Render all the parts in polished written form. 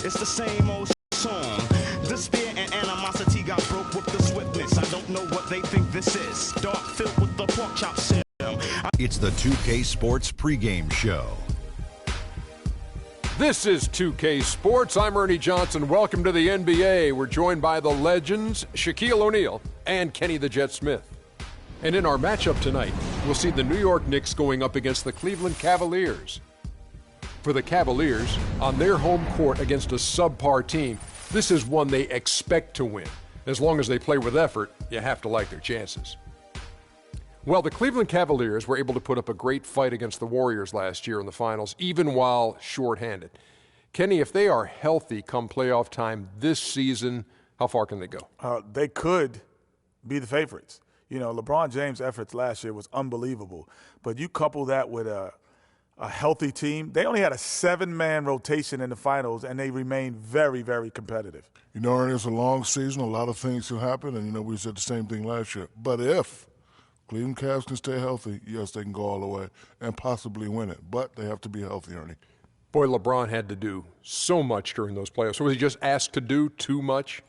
It's the same old song. Despair and animosity got broke with the swiftness. I don't know what they think this is. Dark filled with the pork chop shell. It's the 2K Sports pregame show. This is 2K Sports. I'm Ernie Johnson. Welcome to the NBA. We're joined by the legends, Shaquille O'Neal and Kenny the Jet Smith. And in our matchup tonight, we'll see the New York Knicks going up against the Cleveland Cavaliers. For the Cavaliers, on their home court against a subpar team, this is one they expect to win. As long as they play with effort, you have to like their chances. Well, the Cleveland Cavaliers were able to put up a great fight against the Warriors last year in the finals, even while shorthanded. Kenny, if they are healthy come playoff time this season, how far can they go? They could be the favorites. You know, LeBron James' efforts last year was unbelievable. But you couple that with a healthy team. They only had a 7-man rotation in the finals, and they remained very, very competitive. You know, Ernie, it's a long season. A lot of things can happen, and, you know, we said the same thing last year. But if Cleveland Cavs can stay healthy, yes, they can go all the way and possibly win it. But they have to be healthy, Ernie. Boy, LeBron had to do so much during those playoffs. So was he just asked to do too much?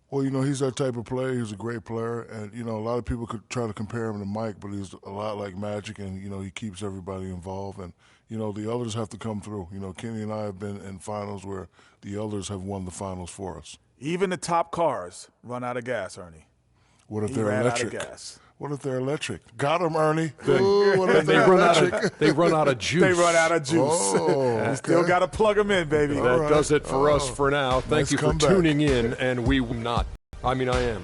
Well, you know, he's that type of player. He's a great player. And, you know, a lot of people could try to compare him to Mike, but he's a lot like Magic, and, you know, he keeps everybody involved. And, you know, the others have to come through. You know, Kenny and I have been in finals where the others have won the finals for us. Even the top cars run out of gas, Ernie. What if they're electric? Out of gas. What if they're electric? Got them, Ernie. Ooh, what if they're electric? They run out of juice. They run out of juice. Oh, You still got to plug them in, baby. That does it for us for now. Thank you for tuning in, and we will not. I mean, I am.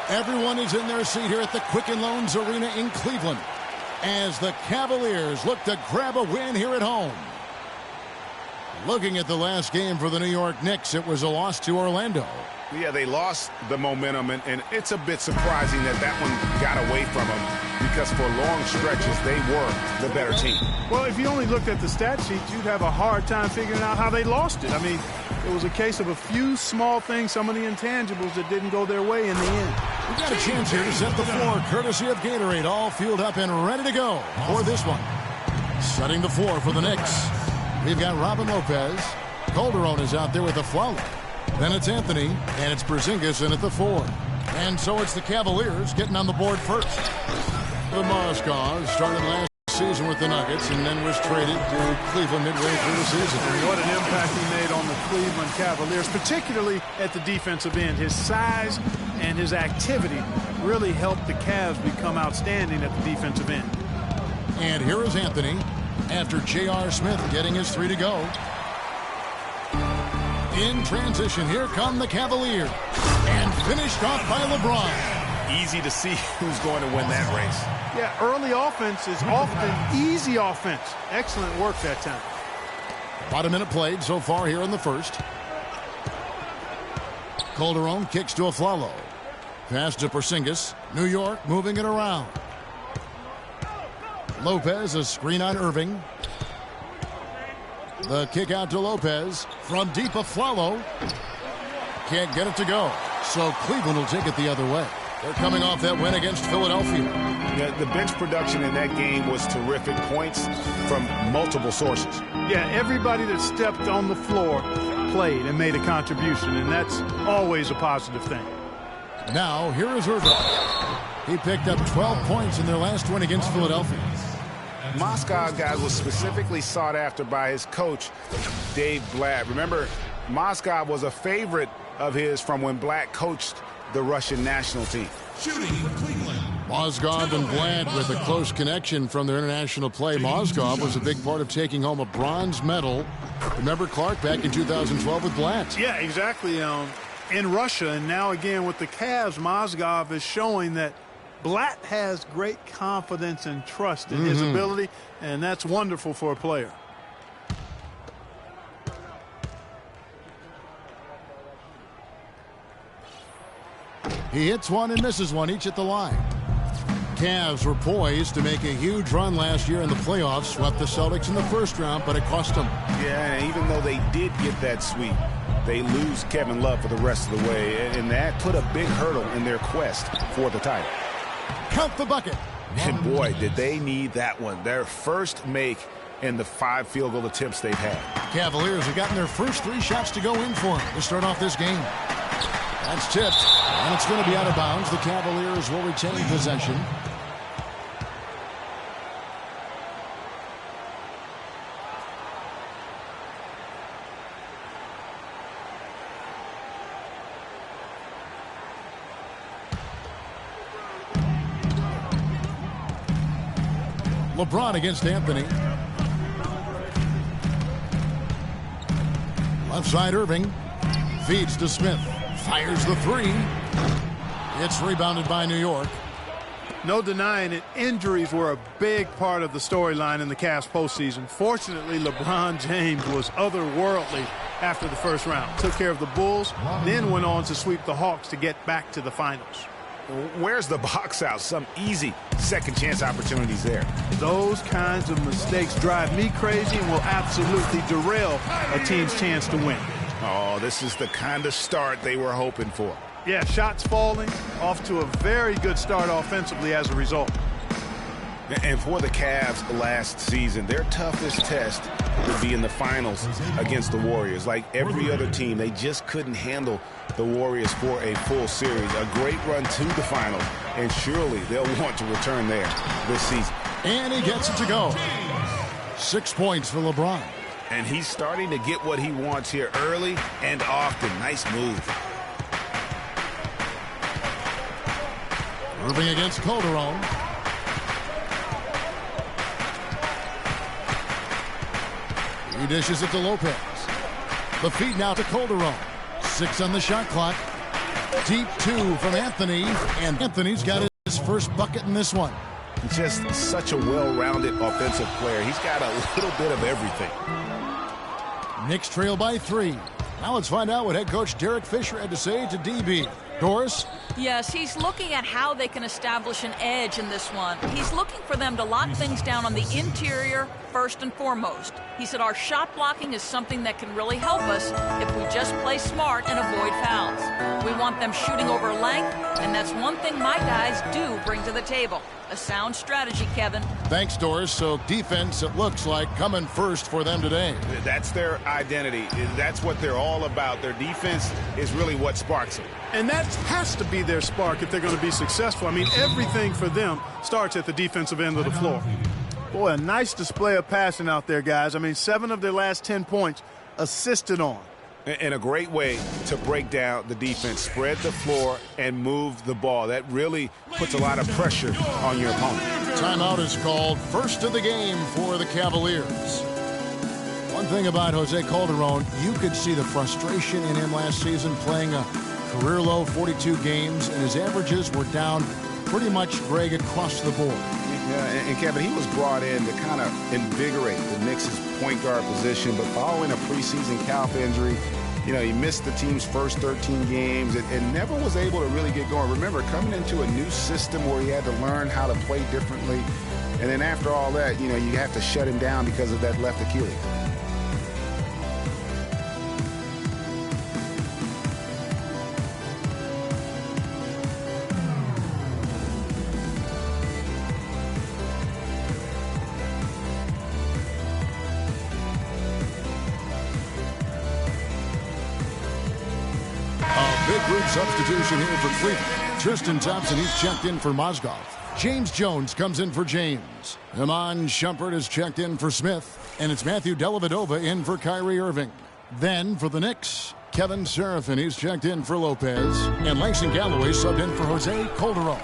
Everyone is in their seat here at the Quicken Loans Arena in Cleveland as the Cavaliers look to grab a win here at home. Looking at the last game for the New York Knicks, it was a loss to Orlando. Yeah, they lost the momentum, and it's a bit surprising that one got away from them because for long stretches they were the better team. Well, if you only looked at the stat sheet, you'd have a hard time figuring out how they lost it. I mean, it was a case of a few small things, some of the intangibles that didn't go their way in the end. We got a chance here to set the floor, courtesy of Gatorade, all fueled up and ready to go for this one. Setting the floor for the Knicks, we've got Robin Lopez. Calderon is out there with the foul. Then it's Anthony, and it's Porzingis in at the 4. And so it's the Cavaliers getting on the board first. The Mozgov started last season with the Nuggets and then was traded to Cleveland midway through the season. And what an impact he made on the Cleveland Cavaliers, particularly at the defensive end. His size and his activity really helped the Cavs become outstanding at the defensive end. And here is Anthony after J.R. Smith getting his 3 to go. In transition, here come the Cavaliers. And finished off by LeBron. Easy to see who's going to win that race. Yeah, early offense is often easy offense. Excellent work that time. About a minute played so far here in the first. Calderon kicks to Aflalo. Pass to Porzingis. New York moving it around. Lopez, a screen on Irving. The kick out to Lopez. From deep, Aflalo. Can't get it to go. So Cleveland will take it the other way. They're coming off that win against Philadelphia. Yeah, the bench production in that game was terrific. Points from multiple sources. Yeah, everybody that stepped on the floor played and made a contribution, and that's always a positive thing. Now, here is Irving. He picked up 12 points in their last win against Philadelphia. Mozgov, guys, was specifically sought after by his coach, Dave Blatt. Remember, Mozgov was a favorite of his from when Blatt coached the Russian national team. Shooting for Cleveland, Mozgov and Bland with a close connection from their international play. Mozgov was a big part of taking home a bronze medal. Remember Clark back in 2012 with Bland? Yeah, exactly. In Russia, and now again with the Cavs, Mozgov is showing that Blatt has great confidence and trust in his ability, and that's wonderful for a player. He hits one and misses one, each at the line. Cavs were poised to make a huge run last year in the playoffs, swept the Celtics in the first round, but it cost them. Yeah, and even though they did get that sweep, they lose Kevin Love for the rest of the way, and that put a big hurdle in their quest for the title. Count the bucket. And boy, did they need that one. Their first make in the 5 field goal attempts they've had. Cavaliers have gotten their first 3 shots to go in for them to start off this game. That's tipped, and it's going to be out of bounds. The Cavaliers will retain possession. LeBron against Anthony. Left side Irving. Feeds to Smith. Fires the 3. It's rebounded by New York. No denying it, injuries were a big part of the storyline in the Cavs postseason. Fortunately, LeBron James was otherworldly after the first round. Took care of the Bulls, then went on to sweep the Hawks to get back to the finals. Where's the box out? Some easy second chance opportunities there. Those kinds of mistakes drive me crazy and will absolutely derail a team's chance to win. Oh, this is the kind of start they were hoping for. Yeah, shots falling, off to a very good start offensively as a result. And for the Cavs last season, their toughest test would be in the finals against the Warriors. Like every other team, they just couldn't handle the Warriors for a full series. A great run to the finals, and surely they'll want to return there this season. And he gets it to go. 6 points for LeBron. And he's starting to get what he wants here early and often. Nice move. Irving against Calderon. He dishes it to Lopez. The feed now to Calderon. 6 on the shot clock. Deep 2 from Anthony. And Anthony's got his first bucket in this one. Just such a well-rounded offensive player. He's got a little bit of everything. Knicks trail by 3. Now let's find out what head coach Derek Fisher had to say to DB. Doris? Yes, he's looking at how they can establish an edge in this one. He's looking for them to lock things down on the interior first and foremost. He said our shot blocking is something that can really help us if we just play smart and avoid fouls. We want them shooting over length, and that's one thing my guys do bring to the table. A sound strategy, Kevin. Thanks, Doris. So defense, it looks like, coming first for them today. That's their identity. That's what they're all about. Their defense is really what sparks them. And that has to be their spark if they're going to be successful. I mean, everything for them starts at the defensive end of the floor. Boy, a nice display of passing out there, guys. I mean, 7 of their last 10 points assisted on. And a great way to break down the defense. Spread the floor and move the ball. That really puts a lot of pressure on your opponent. Timeout is called. First of the game for the Cavaliers. One thing about Jose Calderon, you could see the frustration in him last season playing a career-low 42 games, and his averages were down pretty much, Greg, across the board. Yeah, and Kevin, he was brought in to kind of invigorate the Knicks' point guard position, but following a preseason calf injury, you know, he missed the team's first 13 games and never was able to really get going. Remember, coming into a new system where he had to learn how to play differently, and then after all that, you know, you have to shut him down because of that left Achilles. Big group substitution here for Cleveland. Tristan Thompson, he's checked in for Mozgov. James Jones comes in for James. Iman Shumpert is checked in for Smith. And it's Matthew Dellavedova in for Kyrie Irving. Then for the Knicks, Kevin Serafin, he's checked in for Lopez. And Langston Galloway subbed in for Jose Calderon.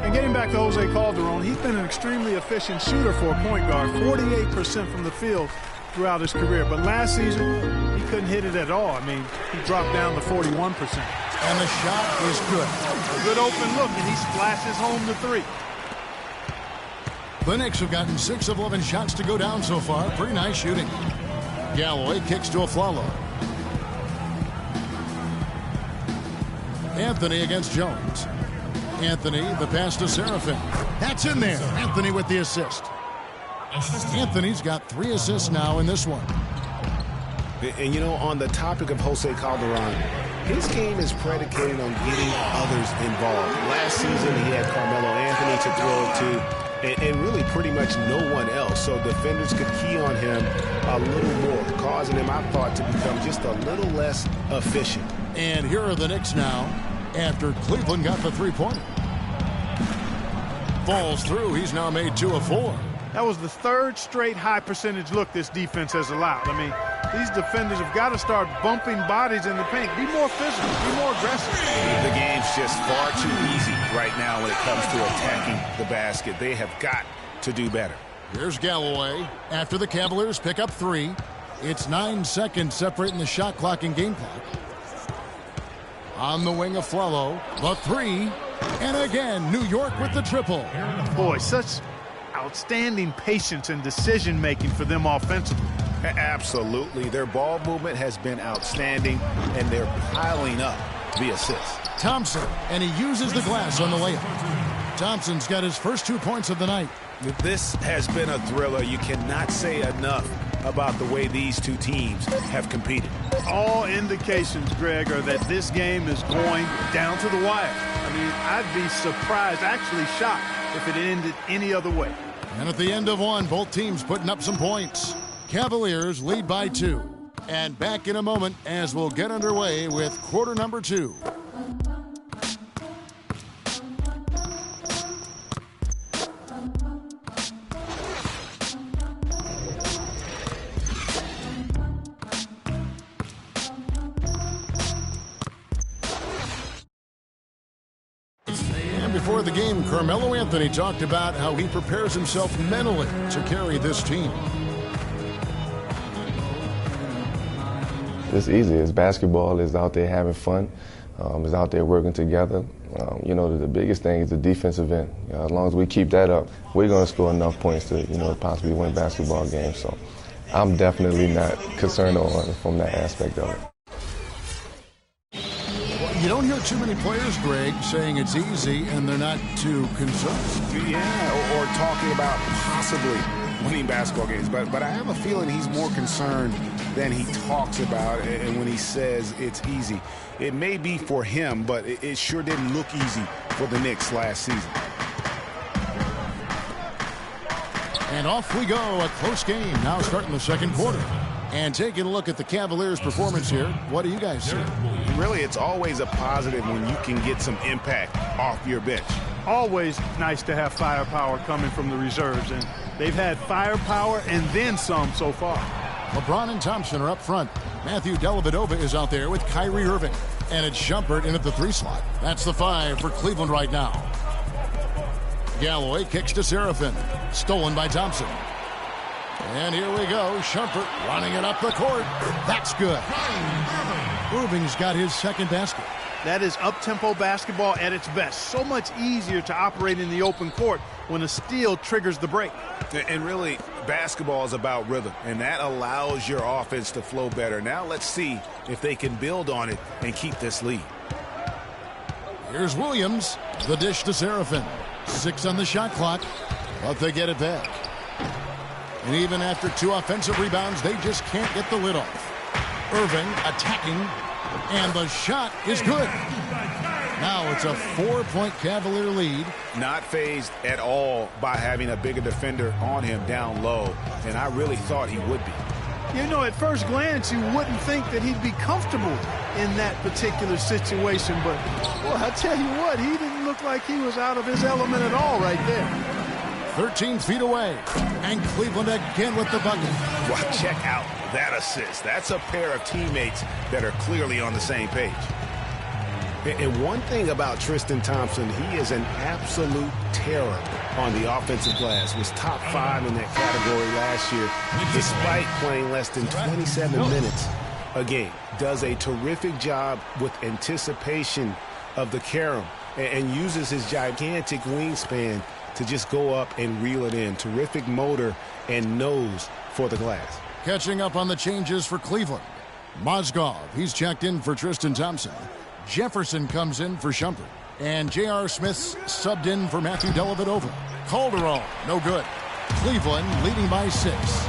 And getting back to Jose Calderon, he's been an extremely efficient shooter for a point guard, 48% from the field throughout his career. But last season, he couldn't hit it at all. I mean, he dropped down to 41%. And the shot is good. A good open look, and he splashes home the three. The Knicks have gotten 6 of 11 shots to go down so far. Pretty nice shooting. Galloway kicks to Aflalo. Anthony against Jones. Anthony, the pass to Serafin. That's in there. Anthony with the assist. Anthony's got 3 assists now in this one. And, you know, on the topic of Jose Calderon, his game is predicated on getting others involved. Last season, he had Carmelo Anthony to throw it to, and really pretty much no one else. So defenders could key on him a little more, causing him, I thought, to become just a little less efficient. And here are the Knicks now after Cleveland got the three-pointer. Falls through. He's now made 2 of 4. That was the 3rd straight high percentage look this defense has allowed. I mean, these defenders have got to start bumping bodies in the paint. Be more physical. Be more aggressive. The game's just far too easy right now when it comes to attacking the basket. They have got to do better. Here's Galloway. After the Cavaliers pick up 3, it's 9 seconds separating the shot clock and game clock. On the wing of Flello, the 3, and again, New York with the triple. Boy, such outstanding patience and decision-making for them offensively. Absolutely. Their ball movement has been outstanding, and they're piling up the assists. Thompson, and he uses the glass on the layup. Thompson's got his first 2 points of the night. This has been a thriller. You cannot say enough about the way these two teams have competed. All indications, Greg, are that this game is going down to the wire. I mean, I'd be surprised, actually shocked, if it ended any other way. And at the end of one, both teams putting up some points. Cavaliers lead by 2. And back in a moment as we'll get underway with quarter number 2. Before the game, Carmelo Anthony talked about how he prepares himself mentally to carry this team. It's easy. It's basketball. It's out there having fun. It's out there working together. You know, the biggest thing is the defensive end. You know, as long as we keep that up, we're going to score enough points to, you know, possibly win basketball games. So I'm definitely not concerned from that aspect of it. You don't hear too many players, Greg, saying it's easy and they're not too concerned. Yeah, or talking about possibly winning basketball games. But I have a feeling he's more concerned than he talks about, and when he says it's easy. It may be for him, but it sure didn't look easy for the Knicks last season. And off we go, a close game now starting the second quarter. And taking a look at the Cavaliers' performance here, what do you guys see? Really, it's always a positive when you can get some impact off your bench. Always nice to have firepower coming from the reserves, and they've had firepower and then some so far. LeBron and Thompson are up front. Matthew Dellavedova is out there with Kyrie Irving. And it's Shumpert in at the 3 slot. That's the 5 for Cleveland right now. Galloway kicks to Serafin. Stolen by Thompson. And here we go. Shumpert running it up the court. That's good. Irving's got his second basket. That is up-tempo basketball at its best. So much easier to operate in the open court when a steal triggers the break. And really, basketball is about rhythm, and that allows your offense to flow better. Now let's see if they can build on it and keep this lead. Here's Williams. The dish to Serafin. 6 on the shot clock, but they get it back. And even after 2 offensive rebounds, they just can't get the lid off. Irving attacking, and the shot is good. Now it's a 4-point Cavalier lead. Not fazed at all by having a bigger defender on him down low, and I really thought he would be. You know, at first glance, you wouldn't think that he'd be comfortable in that particular situation, but, well, I tell you what, he didn't look like he was out of his element at all right there. 13 feet away, and Cleveland again with the bucket. Well, check out that assist. That's a pair of teammates that are clearly on the same page. And one thing about Tristan Thompson, he is an absolute terror on the offensive glass. Was top 5 in that category last year, despite playing less than 27 minutes a game. Does a terrific job with anticipation of the carom and uses his gigantic wingspan to just go up and reel it in. Terrific motor and nose for the glass. Catching up on the changes for Cleveland. Mozgov, he's checked in for Tristan Thompson. Jefferson comes in for Shumpert. And J.R. Smith's subbed in for Matthew Dellavedova. Calderon, no good. Cleveland leading by 6.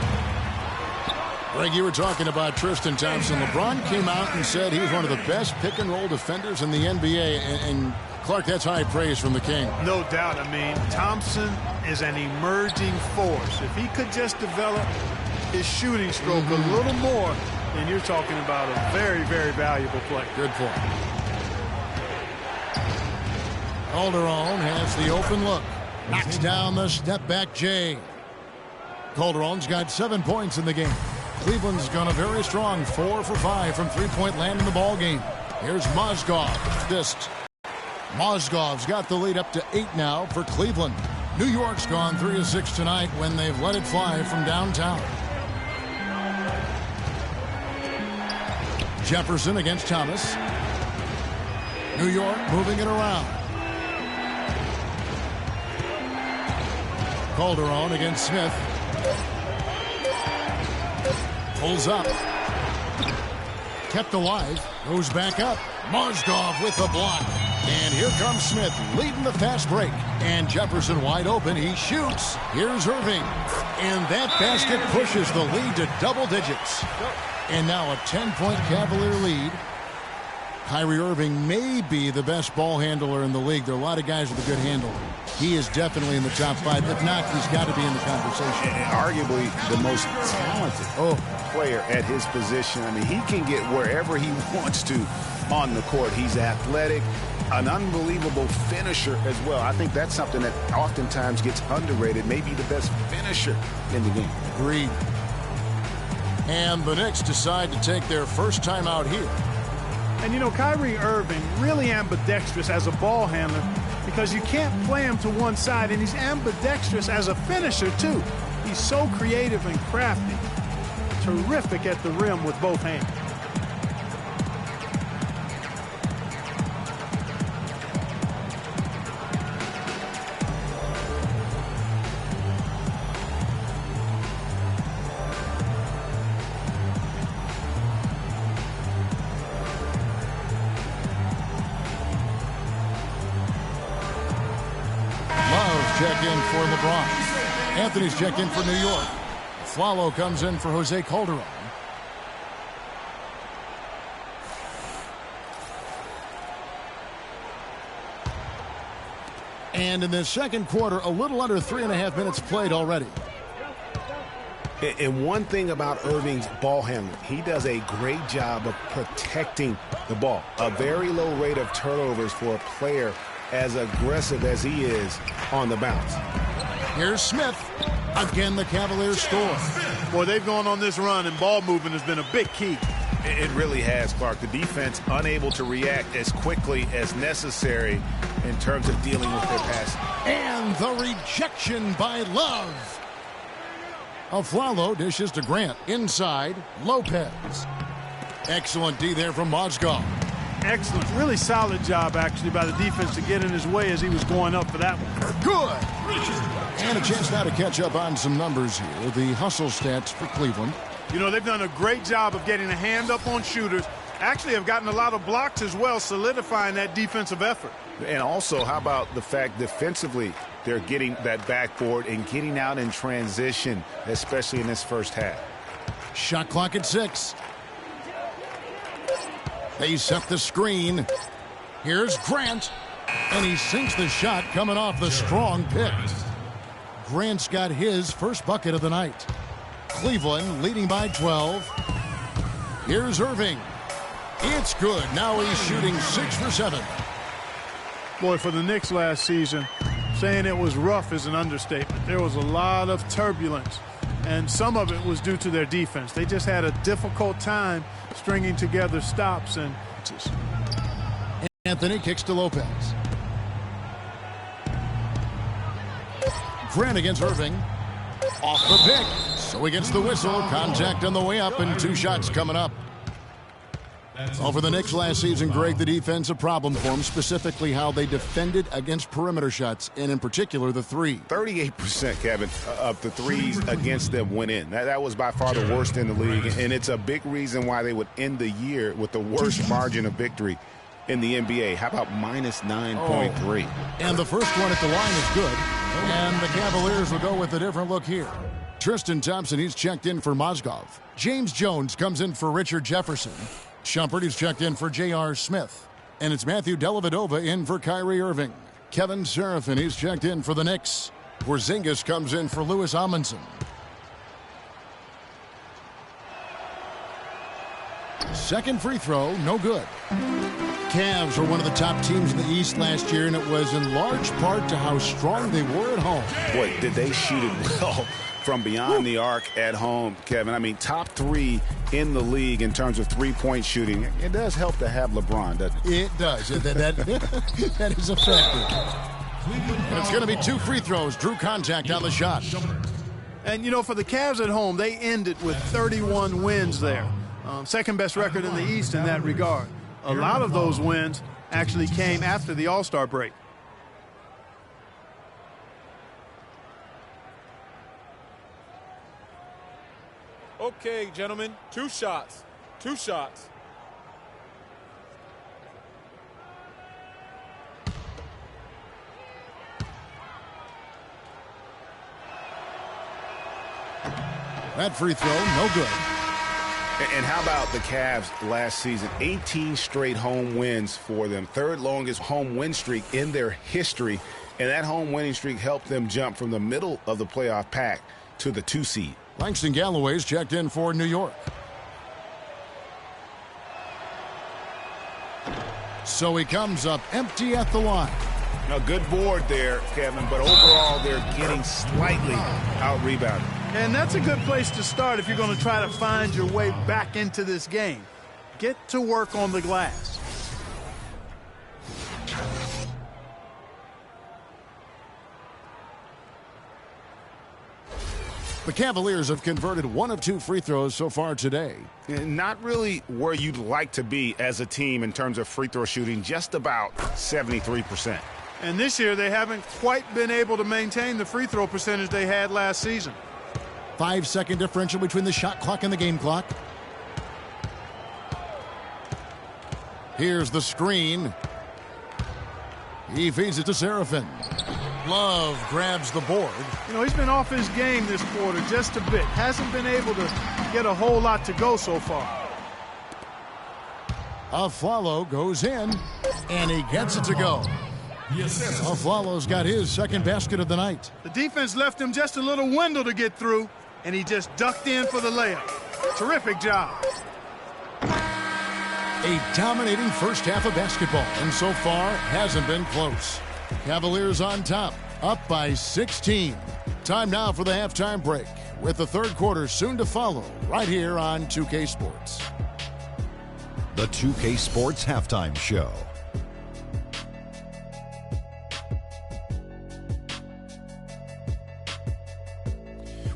Greg, you were talking about Tristan Thompson. LeBron came out and said he's one of the best pick-and-roll defenders in the NBA. And Clark, that's high praise from the King. No doubt. I mean, Thompson is an emerging force. If he could just develop his shooting stroke a little more, then you're talking about a very, very valuable play. Good point. Calderon has the open look. Knocks down the step-back J. Calderon's got 7 points in the game. Cleveland's gone very strong, 4 for 5 from three-point land in the ball game. Here's Mozgov. Mozgov's got the lead up to 8 now for Cleveland. New York's gone 3 of 6 tonight when they've let it fly from downtown. Jefferson against Thomas. New York moving it around. Calderon against Smith. Pulls up. Kept alive. Goes back up. Mozgov with the block. And here comes Smith leading the fast break. And Jefferson wide open. He shoots. Here's Irving. And that basket pushes the lead to double digits. And now a 10-point Cavalier lead. Kyrie Irving may be the best ball handler in the league. There are a lot of guys with a good handle. He is definitely in the top 5. If not, he's got to be in the conversation. And arguably the most talented player at his position. I mean, he can get wherever he wants to on the court. He's athletic, an unbelievable finisher as well. I think that's something that oftentimes gets underrated. Maybe the best finisher in the game. Agreed. And the Knicks decide to take their first time out here. And, you know, Kyrie Irving really ambidextrous as a ball handler because you can't play him to one side, and he's ambidextrous as a finisher, too. He's so creative and crafty. Terrific at the rim with both hands. Check in for LeBron. Anthony's checked in for New York. Flalo comes in for Jose Calderon. And in the second quarter, a little under 3.5 minutes played already. And one thing about Irving's ball handling, he does a great job of protecting the ball. A very low rate of turnovers for a player as aggressive as he is on the bounce. Here's Smith. Again, the Cavaliers score. Boy, they've gone on this run, and ball movement has been a big key. It really has, Clark. The defense unable to react as quickly as necessary in terms of dealing with their passing. And the rejection by Love. Flalo dishes to Grant. Inside, Lopez. Excellent D there from Mozgov. Excellent. Really solid job, actually, by the defense to get in his way as he was going up for that one. Good. And a chance now to catch up on some numbers here. The hustle stats for Cleveland. You know, they've done a great job of getting a hand up on shooters. Actually have gotten a lot of blocks as well, solidifying that defensive effort. And also, how about the fact defensively they're getting that backboard and getting out in transition, especially in this first half. Shot clock at 6. They set the screen. Here's Grant. And he sinks the shot coming off the strong pick. Grant's got his first bucket of the night. Cleveland leading by 12. Here's Irving. It's good. Now he's shooting 6 for 7. Boy, for the Knicks last season, saying it was rough is an understatement. There was a lot of turbulence, and some of it was due to their defense. They just had a difficult time stringing together stops. And Anthony kicks to Lopez. Grant against Irving. Off the pick. So he gets the whistle. Contact on the way up and 2 shots coming up. For the Knicks last season, Greg, the defense a problem for them, specifically how they defended against perimeter shots, and in particular the three. 38%, Kevin, of the threes against them went in. That was by far the worst in the league, and it's a big reason why they would end the year with the worst margin of victory in the NBA. How about minus 9.3? And the first one at the line is good, and the Cavaliers will go with a different look here. Tristan Thompson, he's checked in for Mozgov. James Jones comes in for Richard Jefferson. Shumpert is checked in for J.R. Smith. And it's Matthew Dellavedova in for Kyrie Irving. Kevin Serafin, he's checked in for the Knicks. Porzingis comes in for Louis Amundsen. Second free throw, no good. Cavs were one of the top teams in the East last year, and it was in large part to how strong they were at home. Boy, did they shoot it well from beyond the arc at home, Kevin. I mean, top 3 in the league in terms of three-point shooting. It does help to have LeBron, doesn't it? It does. That is a factor. And it's going to be 2 free throws. Drew contact on the shot. And, you know, for the Cavs at home, they ended with 31 wins there. Second best record in the East in that regard. A lot of those wins actually came after the All-Star break. Okay, gentlemen, 2 shots. 2 shots. That free throw, no good. And how about the Cavs last season? 18 straight home wins for them. 3rd longest home win streak in their history. And that home winning streak helped them jump from the middle of the playoff pack to the 2 seed. Langston Galloway's checked in for New York. So he comes up empty at the line. A good board there, Kevin, but overall they're getting slightly out-rebounded. And that's a good place to start if you're going to try to find your way back into this game. Get to work on the glass. The Cavaliers have converted 1 of 2 free throws so far today. Not really where you'd like to be as a team in terms of free throw shooting, just about 73%. And this year they haven't quite been able to maintain the free throw percentage they had last season. 5-second differential between the shot clock and the game clock. Here's the screen. He feeds it to Serafin. Love grabs the board. You know, he's been off his game this quarter just a bit. Hasn't been able to get a whole lot to go so far. Afflalo goes in, and he gets it to go. Afflalo's got his second basket of the night. The defense left him just a little window to get through, and he just ducked in for the layup. Terrific job. A dominating first half of basketball, and so far hasn't been close. Cavaliers on top, up by 16. Time now for the halftime break, with the third quarter soon to follow, right here on 2K Sports. The 2K Sports Halftime Show.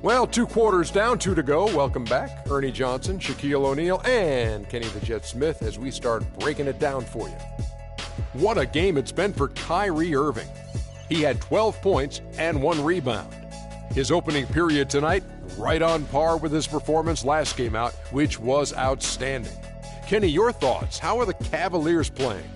Well, 2 quarters down, 2 to go. Welcome back. Ernie Johnson, Shaquille O'Neal, and Kenny the Jet Smith as we start breaking it down for you. What a game it's been for Kyrie Irving. He had 12 points and 1 rebound. His opening period tonight, right on par with his performance last game out, which was outstanding. Kenny, your thoughts? How are the Cavaliers playing?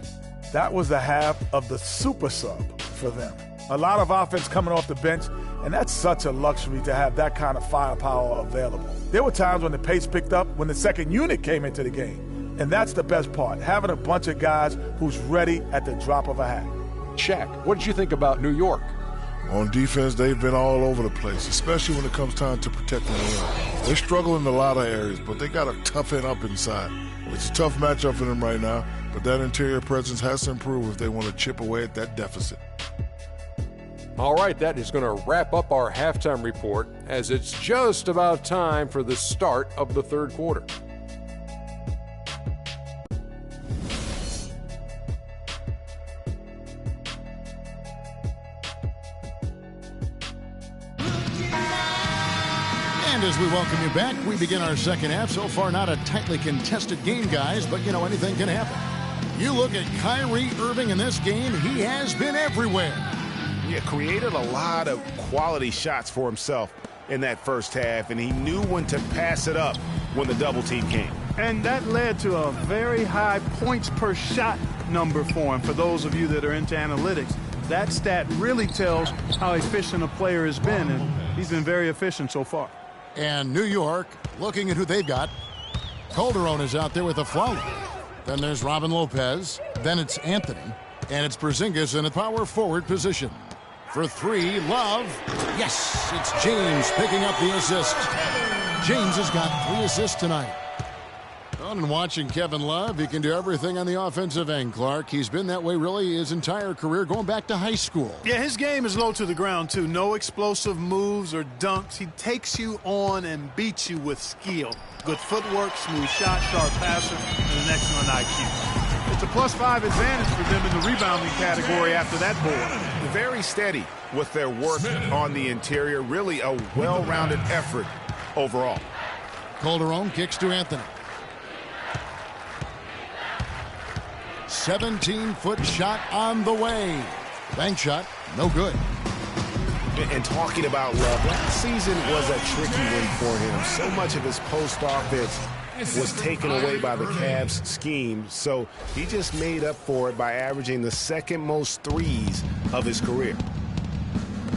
That was the half of the super sub for them. A lot of offense coming off the bench, and that's such a luxury to have that kind of firepower available. There were times when the pace picked up when the second unit came into the game. And that's the best part, having a bunch of guys who's ready at the drop of a hat. Shaq, what did you think about New York? On defense, they've been all over the place, especially when it comes time to protect the rim. They struggle in a lot of areas, but they got to toughen up inside. It's a tough matchup for them right now, but that interior presence has to improve if they want to chip away at that deficit. All right, that is going to wrap up our halftime report, as it's just about time for the start of the third quarter. As we welcome you back, we begin our second half. So far, not a tightly contested game, guys, but, you know, anything can happen. You look at Kyrie Irving in this game, he has been everywhere. Yeah, created a lot of quality shots for himself in that first half, and he knew when to pass it up when the double team came. And that led to a very high points per shot number for him. For those of you that are into analytics, that stat really tells how efficient a player has been, and he's been very efficient so far. And New York, looking at who they've got. Calderon is out there with a foul. Then there's Robin Lopez. Then it's Anthony. And it's Porzingis in a power forward position. For three, Love. Yes, it's James picking up the assist. James has got 3 assists tonight. And watching Kevin Love, he can do everything on the offensive end, Clark. He's been that way really his entire career, going back to high school. Yeah, his game is low to the ground, too. No explosive moves or dunks. He takes you on and beats you with skill. Good footwork, smooth shot, sharp passer, and an excellent IQ. It's a +5 advantage for them in the rebounding category after that board. Very steady with their work on the interior. Really a well-rounded effort overall. Calderon kicks to Anthony. 17-foot shot on the way. Bank shot, no good. And talking about Love, last season was a tricky one for him. So much of his post offense was taken away by the Cavs scheme, so he just made up for it by averaging the second most threes of his career.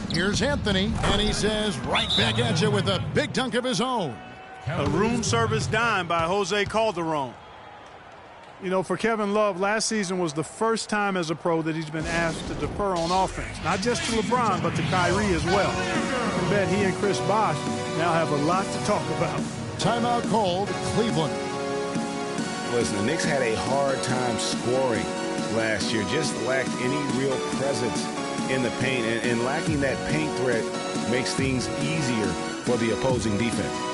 Here's Anthony, and he says right back at you with a big dunk of his own. A room service dime by Jose Calderon. You know, for Kevin Love, last season was the first time as a pro that he's been asked to defer on offense. Not just to LeBron, but to Kyrie as well. I bet he and Chris Bosh now have a lot to talk about. Timeout called, Cleveland. Listen, the Knicks had a hard time scoring last year. Just lacked any real presence in the paint. And lacking that paint threat makes things easier for the opposing defense.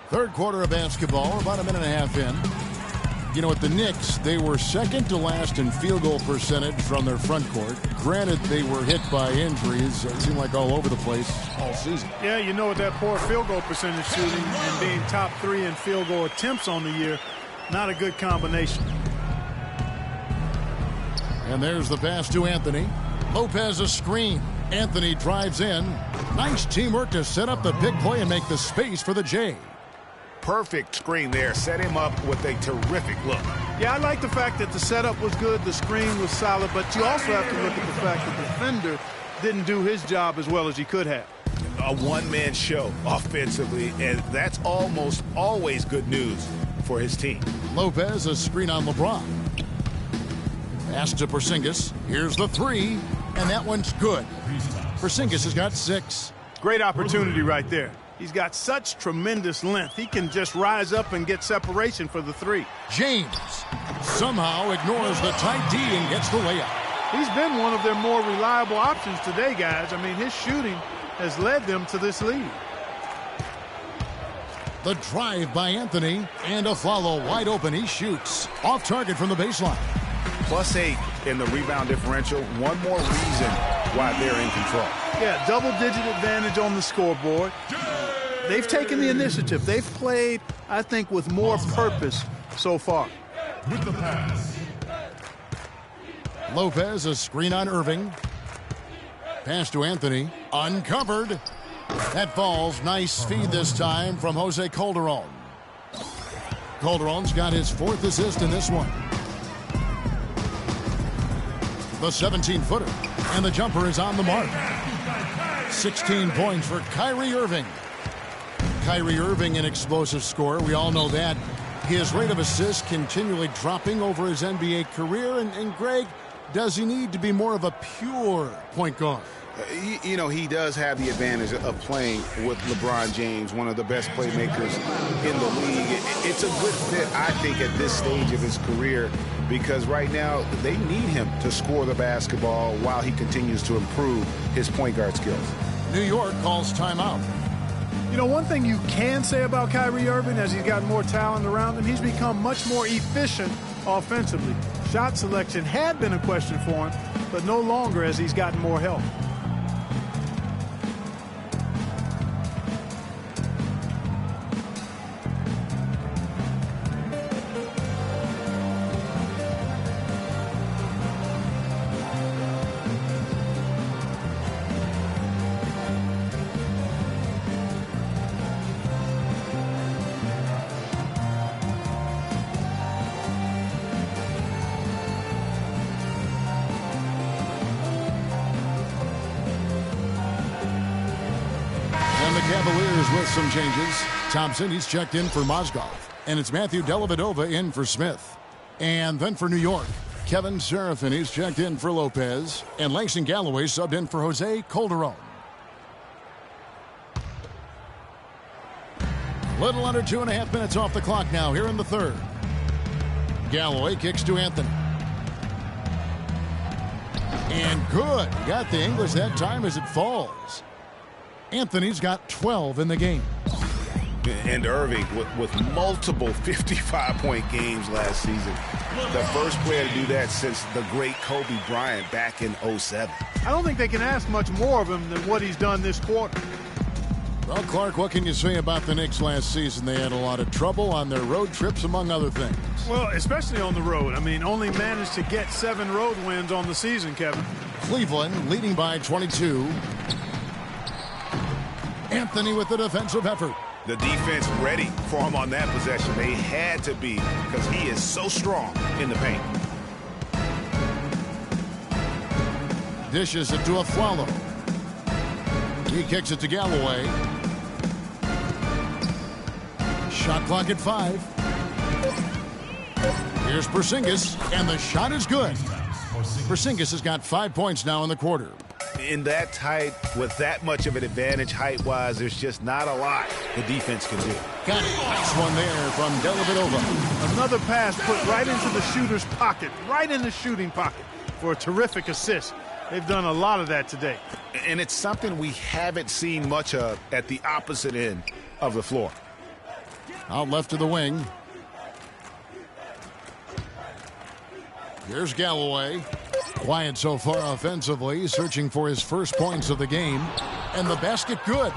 Third quarter of basketball, about a minute and a half in. You know, with the Knicks, they were second to last in field goal percentage from their front court. Granted, they were hit by injuries. It seemed like all over the place all season. Yeah, you know, with that poor field goal percentage shooting and being top 3 in field goal attempts on the year, not a good combination. And there's the pass to Anthony. Lopez a screen. Anthony drives in. Nice teamwork to set up the big play and make the space for the J. Perfect screen there. Set him up with a terrific look. Yeah, I like the fact that the setup was good, the screen was solid, but you also have to look at the fact that the defender didn't do his job as well as he could have. A one-man show offensively, and that's almost always good news for his team. Lopez a screen on LeBron. Pass to Porzingis. Here's the 3, and that one's good. Porzingis has got 6. Great opportunity right there. He's got such tremendous length. He can just rise up and get separation for the 3. James somehow ignores the tight D and gets the layup. He's been one of their more reliable options today, guys. I mean, his shooting has led them to this lead. The drive by Anthony, and a follow wide open. He shoots off target from the baseline. +8 in the rebound differential. One more reason why they're in control. Yeah, double-digit advantage on the scoreboard. They've taken the initiative. They've played, I think, with more purpose so far. With the pass. Lopez a screen on Irving. Pass to Anthony. Uncovered. That falls. Nice feed this time from Jose Calderon. Calderon's got his 4th assist in this one. the 17-footer. And the jumper is on the mark. 16 points for Kyrie Irving. Kyrie Irving, an explosive scorer. We all know that. His rate of assists continually dropping over his NBA career. And Greg, does he need to be more of a pure point guard? He does have the advantage of playing with LeBron James, one of the best playmakers in the league. It's a good fit, I think, at this stage of his career, because right now they need him to score the basketball while he continues to improve his point guard skills. New York calls timeout. One thing you can say about Kyrie Irving, as he's gotten more talent around him, he's become much more efficient offensively. Shot selection had been a question for him, but no longer as he's gotten more help. Cavaliers with some changes. Thompson, he's checked in for Mozgov. And it's Matthew Dellavedova in for Smith. And then for New York, Kevin Serafin, he's checked in for Lopez. And Langston Galloway subbed in for Jose Calderon. Little under 2.5 minutes off the clock now here in the third. Galloway kicks to Anthony. And good. Got the English that time as it falls. Anthony's got 12 in the game. And Irving with multiple 55-point games last season. The first player to do that since the great Kobe Bryant back in 07. I don't think they can ask much more of him than what he's done this quarter. Well, Clark, what can you say about the Knicks last season? They had a lot of trouble on their road trips, among other things. Well, especially on the road. Only managed to get 7 road wins on the season, Kevin. Cleveland leading by 22. Anthony with the defensive effort. The defense ready for him on that possession. They had to be, because he is so strong in the paint. Dishes it to Afflalo. He kicks it to Galloway. Shot clock at 5. Here's Porzingis, and the shot is good. Porzingis has got 5 points now in the quarter. In that tight, with that much of an advantage height-wise, there's just not a lot the defense can do. Got it. Nice one there from Dellavedova. Another pass put right into the shooter's pocket, right in the shooting pocket for a terrific assist. They've done a lot of that today. And it's something we haven't seen much of at the opposite end of the floor. Out left to the wing. Here's Galloway. Quiet so far offensively, searching for his first points of the game. And the basket good.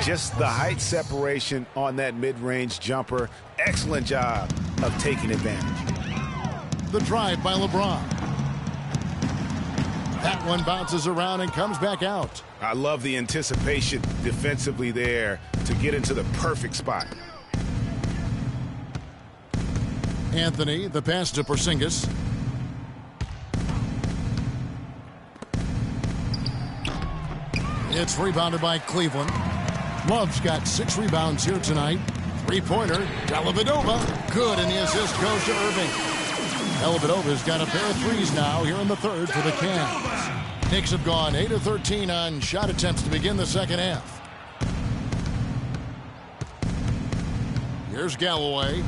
Just the height separation on that mid-range jumper. Excellent job of taking advantage. The drive by LeBron. That one bounces around and comes back out. I love the anticipation defensively there to get into the perfect spot. Anthony, the pass to Porzingis. It's rebounded by Cleveland. Love's got 6 rebounds here tonight. 3-pointer, Dellavedova. Good, and the assist goes to Irving. Dellavedova's got a pair of threes now here in the third for the Cavs. Knicks have gone 8 of 13 on shot attempts to begin the second half. Here's Galloway.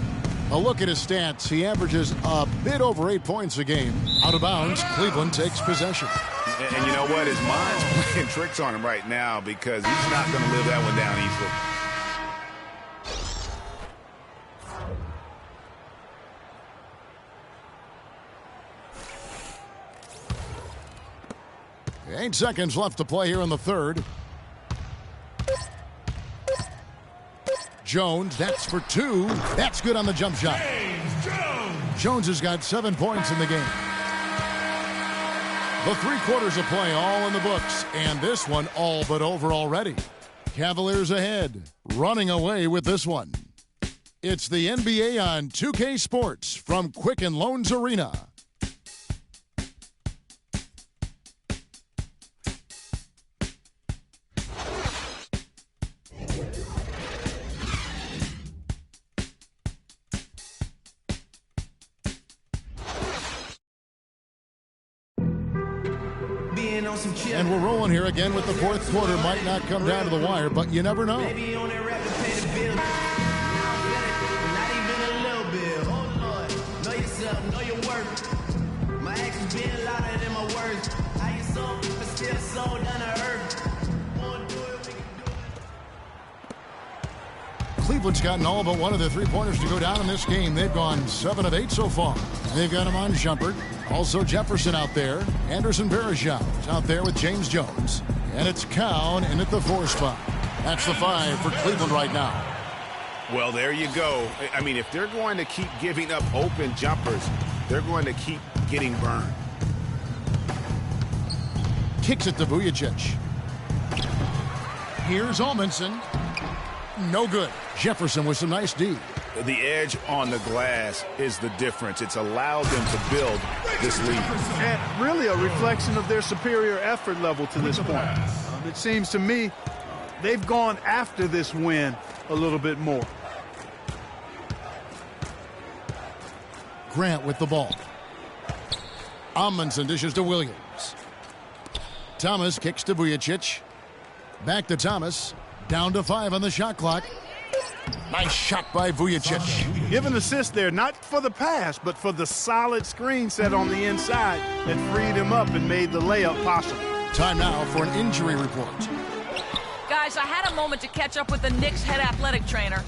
A look at his stats. He averages a bit over 8 points a game. Out of bounds, Cleveland takes possession. And you know what? His mind's playing tricks on him right now because he's not going to live that one down easily. 8 seconds left to play here in the third. Jones, that's for 2. That's good on the jump shot. Jones has got 7 points in the game. The 3 quarters of play all in the books, and this one all but over already. Cavaliers ahead, running away with this one. It's the NBA on 2K Sports from Quicken Loans Arena. And we're rolling here again with the fourth quarter. Might not come down to the wire, but you never know. Cleveland's gotten all but one of the three-pointers to go down in this game. They've gone 7 of 8 so far. They've got him on Shumpert. Also Jefferson out there. Anderson Varejao is out there with James Jones. And it's Cowan in at the 4 spot. That's the 5 for Cleveland right now. Well, there you go. I mean, if they're going to keep giving up open jumpers, they're going to keep getting burned. Kicks it to Vujacic. Here's Olmanson. No good. Jefferson with some nice D. The edge on the glass is the difference. It's allowed them to build this lead. And really a reflection of their superior effort level to this point. It seems to me they've gone after this win a little bit more. Grant with the ball. Amundsen dishes to Williams. Thomas kicks to Vujacic. Back to Thomas. Down to 5 on the shot clock. Nice shot by Vujacic. Give an assist there, not for the pass, but for the solid screen set on the inside that freed him up and made the layup possible. Time now for an injury report. Guys, I had a moment to catch up with the Knicks head athletic trainer.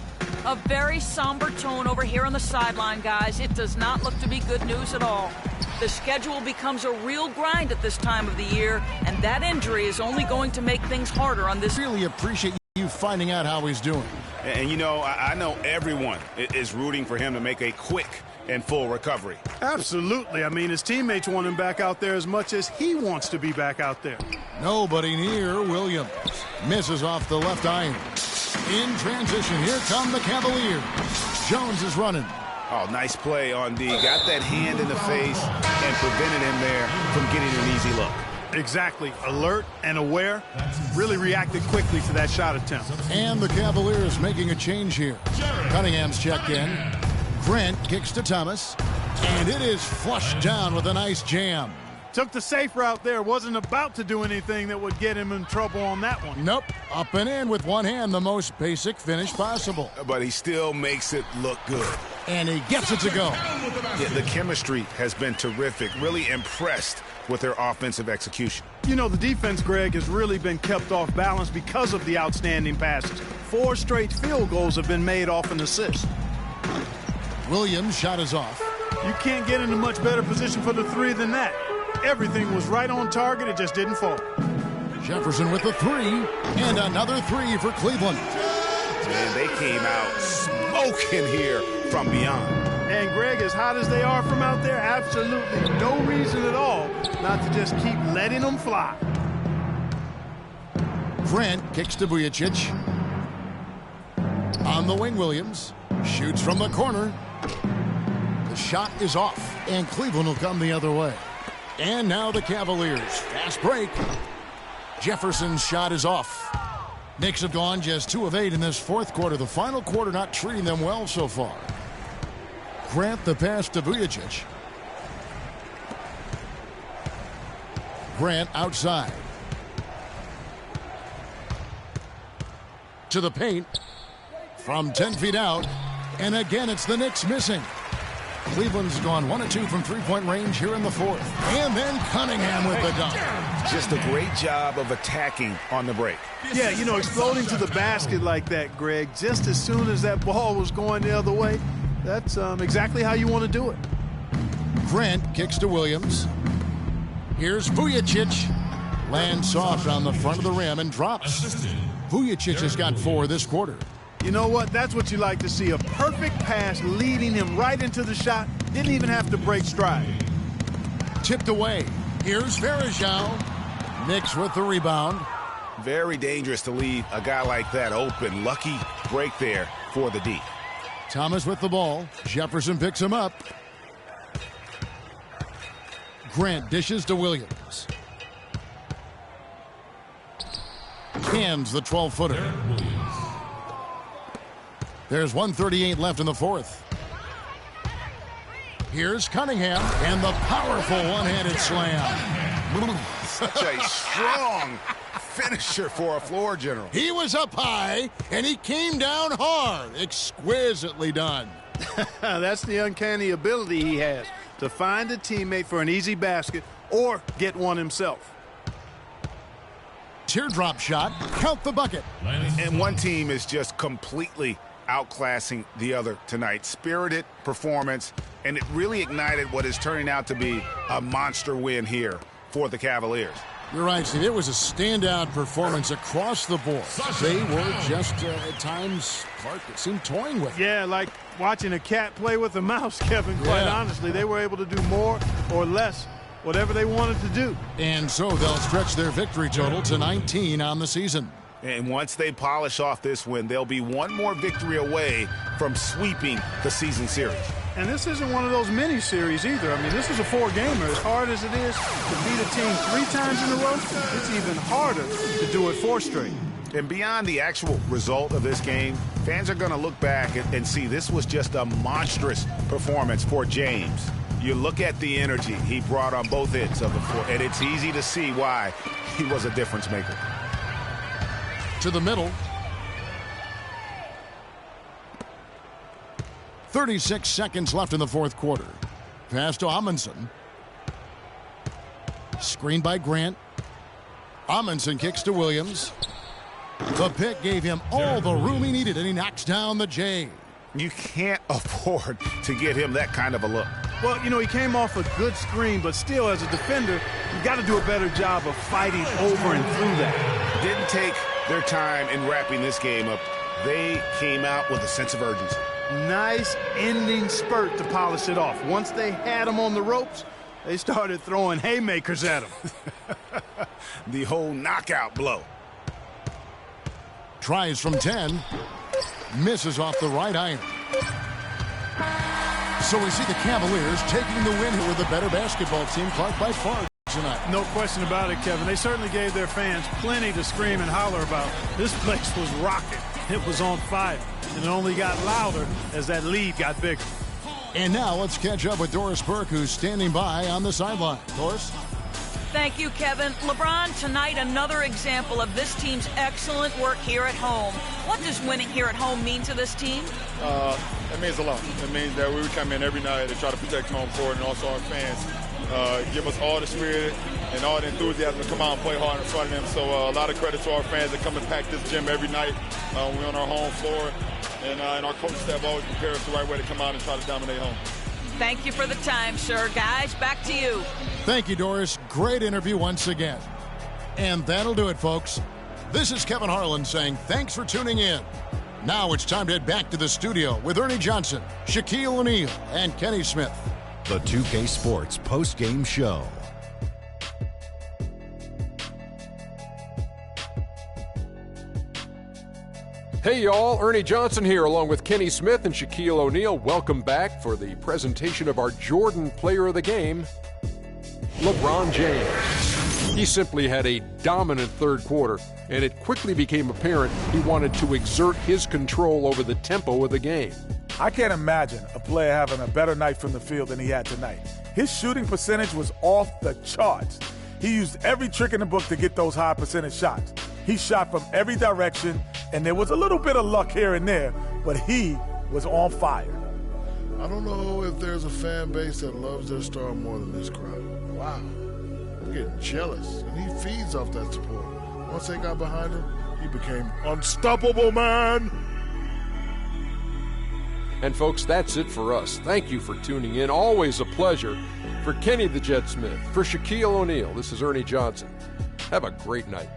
A very somber tone over here on the sideline, guys. It does not look to be good news at all. The schedule becomes a real grind at this time of the year, and that injury is only going to make things harder on this. Really appreciate you finding out how he's doing. And you know, I know everyone is rooting for him to make a quick and full recovery. Absolutely. I mean, his teammates want him back out there as much as he wants to be back out there. Nobody near Williams. Misses off the left iron. In transition, here come the Cavaliers. Jones is running. Oh, nice play on D. Got that hand in the face and prevented him there from getting an easy look. Exactly. Alert and aware. Really reacted quickly to that shot attempt. And the Cavaliers making a change here. Cunningham's checked in. Grant kicks to Thomas. And it is flushed down with a nice jam. Took the safe route there. Wasn't about to do anything that would get him in trouble on that one. Nope. Up and in with one hand, the most basic finish possible. But he still makes it look good. And he gets it to go. Yeah, the chemistry has been terrific. Really impressed with their offensive execution. You know, the defense, Greg, has really been kept off balance because of the outstanding passes. 4 straight field goals have been made off an assist. Williams' shot is off. You can't get in a much better position for the 3 than that. Everything was right on target. It just didn't fall. Jefferson with the 3. And another 3 for Cleveland. Man, they came out smoking here from beyond. And Greg, as hot as they are from out there, absolutely no reason at all not to just keep letting them fly. Grant kicks to Vujacic. On the wing, Williams shoots from the corner. The shot is off, and Cleveland will come the other way. And now the Cavaliers. Fast break. Jefferson's shot is off. Knicks have gone just 2 of 8 in this fourth quarter. The final quarter not treating them well so far. Grant the pass to Vujacic. Grant outside. To the paint. From 10 feet out. And again, it's the Knicks missing. Cleveland's gone 1 of 2 from three-point range here in the fourth. And then Cunningham with the dunk. Just a great job of attacking on the break. Yeah, you know, exploding to the basket like that, Greg, just as soon as that ball was going the other way, that's exactly how you want to do it. Grant kicks to Williams. Here's Vujacic. Lands soft on the front of the rim and drops. Vujacic has got 4 this quarter. You know what? That's what you like to see. A perfect pass leading him right into the shot. Didn't even have to break stride. Tipped away. Here's Varejao. Knicks with the rebound. Very dangerous to leave a guy like that open. Lucky break there for the D. Thomas with the ball. Jefferson picks him up. Grant dishes to Williams. Hands the 12-footer. There's 1:38 left in the fourth. Here's Cunningham and the powerful one-handed slam. Such a strong finisher for a floor general. He was up high, and he came down hard. Exquisitely done. That's the uncanny ability he has, to find a teammate for an easy basket or get one himself. Teardrop shot, count the bucket. And one team is just completely outclassing the other tonight. Spirited performance, and it really ignited what is turning out to be a monster win here for the Cavaliers. You're right, Steve. It was a standout performance across the board. They were just, at times, Clark, it seemed toying with it. Yeah, like watching a cat play with a mouse, Kevin. Quite honestly, they were able to do more or less, whatever they wanted to do. And so they'll stretch their victory total to 19 on the season. And once they polish off this win, they'll be one more victory away from sweeping the season series. And this isn't one of those mini-series either. I mean, this is a four-gamer. As hard as it is to beat a team 3 times in a row, it's even harder to do it 4 straight. And beyond the actual result of this game, fans are going to look back and see this was just a monstrous performance for James. You look at the energy he brought on both ends of the floor, and it's easy to see why he was a difference maker. To the middle. 36 seconds left in the fourth quarter. Pass to Amundsen. Screened by Grant. Amundsen kicks to Williams. The pick gave him all the room he needed, and he knocks down the J. You can't afford to get him that kind of a look. Well, you know, he came off a good screen, but still, as a defender, you got to do a better job of fighting over and through that. Didn't take their time in wrapping this game up. They came out with a sense of urgency. Nice ending spurt to polish it off. Once they had him on the ropes, they started throwing haymakers at him. The whole knockout blow. Tries from 10. Misses off the right iron. So we see the Cavaliers taking the win here with the better basketball team, Clark, by far tonight. No question about it, Kevin. They certainly gave their fans plenty to scream and holler about. This place was rocking. It was on fire. And it only got louder as that lead got bigger. And now let's catch up with Doris Burke, who's standing by on the sideline. Doris? Thank you, Kevin. LeBron, tonight another example of this team's excellent work here at home. What does winning here at home mean to this team? It means a lot. It means that we come in every night to try to protect home court, and also our fans give us all the spirit and all the enthusiasm to come out and play hard in front of them. So a lot of credit to our fans that come and pack this gym every night when we're on our home floor. And our coaches have always prepared us the right way to come out and try to dominate home. Thank you for the time, sir. Guys, back to you. Thank you, Doris. Great interview once again. And that'll do it, folks. This is Kevin Harlan saying thanks for tuning in. Now it's time to head back to the studio with Ernie Johnson, Shaquille O'Neal, and Kenny Smith. The 2K Sports post-game show. Hey y'all, Ernie Johnson here along with Kenny Smith and Shaquille O'Neal. Welcome back for the presentation of our Jordan Player of the Game, LeBron James. He simply had a dominant third quarter, and it quickly became apparent he wanted to exert his control over the tempo of the game. I can't imagine a player having a better night from the field than he had tonight. His shooting percentage was off the charts. He used every trick in the book to get those high percentage shots. He shot from every direction, and there was a little bit of luck here and there, but he was on fire. I don't know if there's a fan base that loves their star more than this crowd. Wow. I'm getting jealous, and he feeds off that support. Once they got behind him, he became unstoppable, man. And folks, that's it for us. Thank you for tuning in. Always a pleasure. For Kenny the Jet Smith, for Shaquille O'Neal, this is Ernie Johnson. Have a great night.